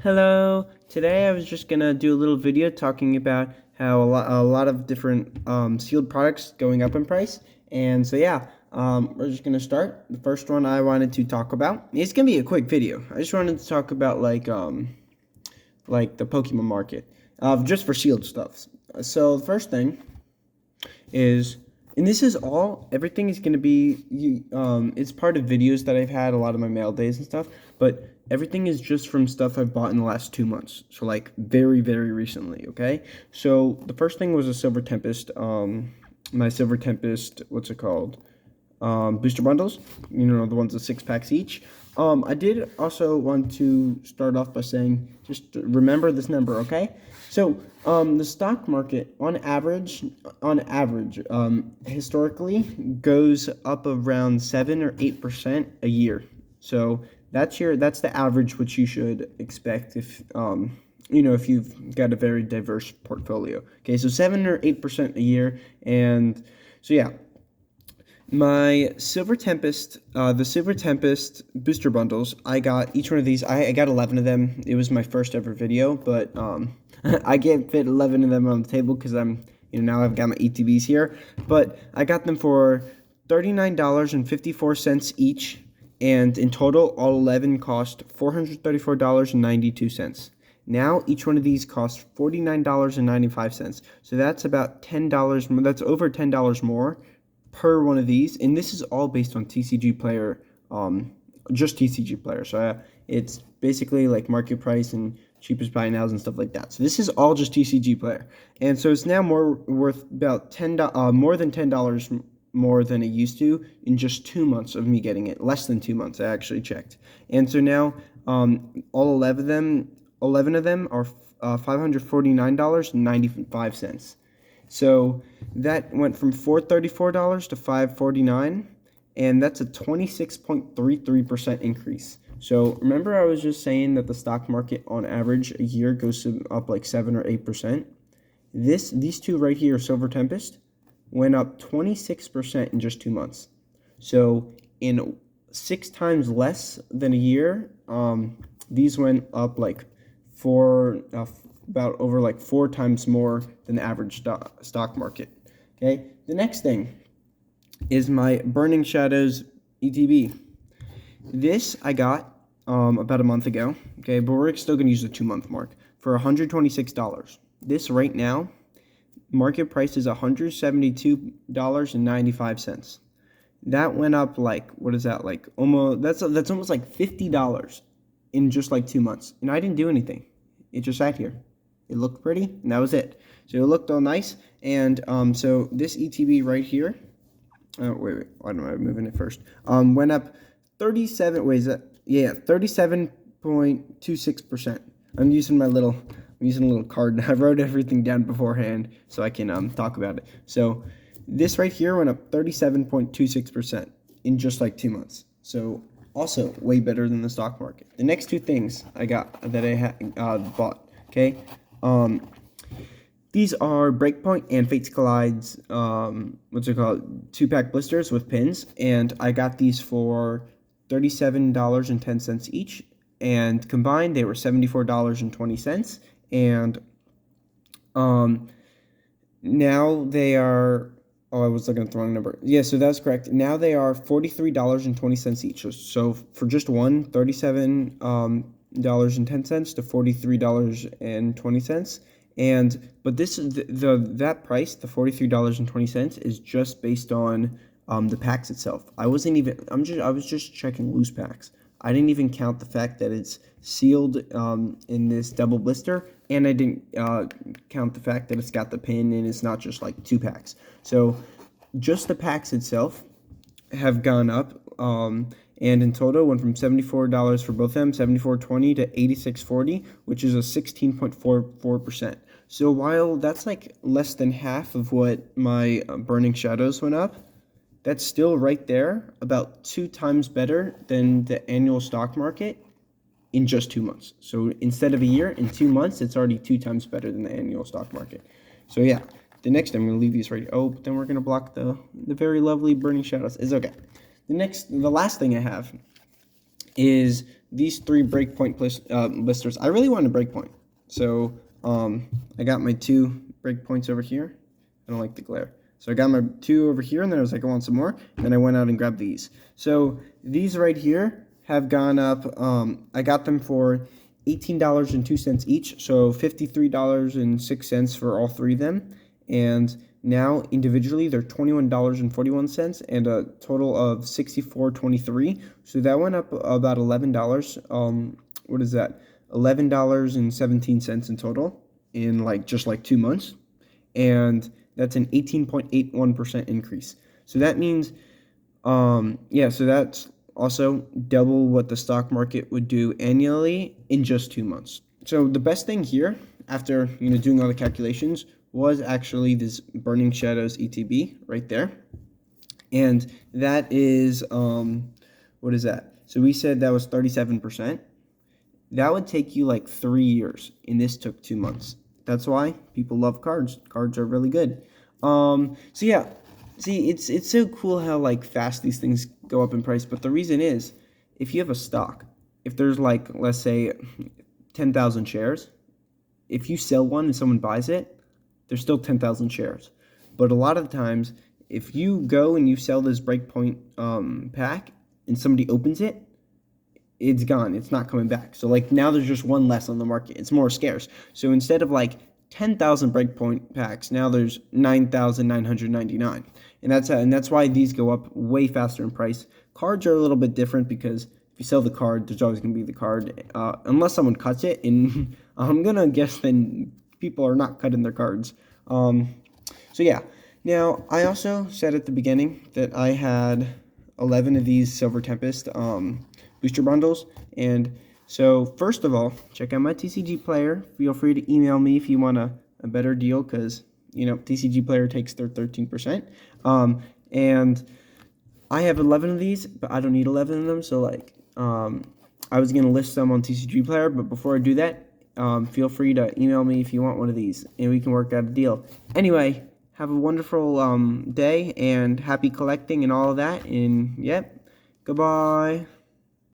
Hello. Today I was just gonna do a little video talking about how a lot of different sealed products going up in price. And so yeah, we're just gonna start. The first one I wanted to talk about. It's gonna be a quick video. I just wanted to talk about like the Pokemon market, just for sealed stuff. So the first thing is, and this is all, everything is going to be, it's part of videos that I've had, a lot of my mail days and stuff, but everything is just from stuff I've bought in the last 2 months. So like very, very recently, okay? So the first thing was a Silver Tempest, my Silver Tempest, what's it called? Booster bundles, the ones with 6 packs each. I did also want to start off by saying, just remember this number, okay? So, the stock market on average, historically goes up around 7 or 8% a year. So that's the average which you should expect if you've got a very diverse portfolio. Okay, so 7 or 8% a year, and so yeah. My Silver Tempest, the Silver Tempest booster bundles, I got each one of these. I got 11 of them. It was my first ever video, but I can't fit 11 of them on the table because now I've got my ETBs here. But I got them for $39.54 each, and in total, all 11 cost $434.92. Now each one of these costs $49.95. So that's about $10 more. That's over $10 more per one of these, and this is all based on TCG Player, just TCG Player. So it's basically like market price and cheapest buy nows and stuff like that. So this is all just TCG Player, and so it's now worth about more than $10 more than it used to in just 2 months of me getting it. Less than 2 months, I actually checked, and so now all 11 of them are $549.95. So that went from $434 to $549, and that's a 26.33% increase. So remember I was just saying that the stock market on average a year goes up like 7 or 8%? These two right here, Silver Tempest, went up 26% in just 2 months. So in 6 times less than a year, these went up like about over like 4 times more than the average stock market. Okay, the next thing is my Burning Shadows ETB. This I got about a month ago. Okay, but we're still gonna use the 2 month mark for $126. This right now, market price is $172.95. That went up like, what is that, like almost, that's almost like $50 in just like 2 months, and I didn't do anything. It just sat here. It looked pretty, and that was it. So it looked all nice, and so this ETB right here, wait, why am I moving it first? Went up 37.26%. I'm using a little card. I wrote everything down beforehand so I can talk about it. So this right here went up 37.26% in just like 2 months. So also way better than the stock market. The next two things I got that I bought, okay? These are Breakpoint and Fates Collide's, what's it called, 2-pack blisters with pins, and I got these for $37.10 each, and combined they were $74.20, and now they are, oh, I was looking at the wrong number. Yeah, so that's correct. Now they are $43.20 each. So for just one, $37.10 to $43.20. But this is that price, the $43.20, is just based on the packs itself. I was just checking loose packs. I didn't even count the fact that it's sealed in this double blister, and I didn't count the fact that it's got the pin and it's not just like 2 packs. So just the packs itself have gone up, and in total went from $74 for both of them, $74.20 to $86.40, which is a 16.44%. So while that's like less than half of what my Burning Shadows went up, that's still right there, about 2 times better than the annual stock market in just 2 months. So instead of a year, in 2 months, it's already 2 times better than the annual stock market. So yeah, the next, I'm going to leave these right here. Oh, but then we're going to block the very lovely Burning Shadows. It's okay. The last thing I have is these 3 breakpoint blisters. I really want a breakpoint, so I got my 2 breakpoints over here. I don't like the glare. So I got my 2 over here, and then I was like, I want some more. And then I went out and grabbed these. So these right here have gone up. I got them for $18.02 each, so $53.06 for all 3 of them. And now individually they're $21.41 and a total of $64.23. So that went up about $11. What is that? $11.17 in total in just 2 months. And that's an 18.81% increase. So that means, yeah, so that's also double what the stock market would do annually in just 2 months. So the best thing here, after doing all the calculations, was actually this Burning Shadows ETB right there. And that is, what is that? So we said that was 37%. That would take you 3 years, and this took 2 months. That's why people love cards. Cards are really good. So yeah, see, it's so cool how fast these things go up in price. But the reason is, if you have a stock, if there's let's say 10,000 shares, if you sell one and someone buys it, there's still 10,000 shares. But a lot of the times, if you go and you sell this breakpoint pack and somebody opens it, it's gone. It's not coming back. So now there's just one less on the market. It's more scarce. So instead of 10,000 breakpoint packs, now there's 9,999. And that's why these go up way faster in price. Cards are a little bit different because if you sell the card, there's always going to be the card, unless someone cuts it. And I'm going to guess then people are not cutting their cards. So yeah. Now, I also said at the beginning that I had 11 of these Silver Tempest booster bundles. And so, first of all, check out my TCG Player. Feel free to email me if you want a better deal, because, TCG Player takes their 13%. And I have 11 of these, but I don't need 11 of them. So, I was going to list them on TCG Player, but before I do that, feel free to email me if you want one of these, and we can work out a deal. Anyway, have a wonderful day, and happy collecting and all of that. And, yep, goodbye.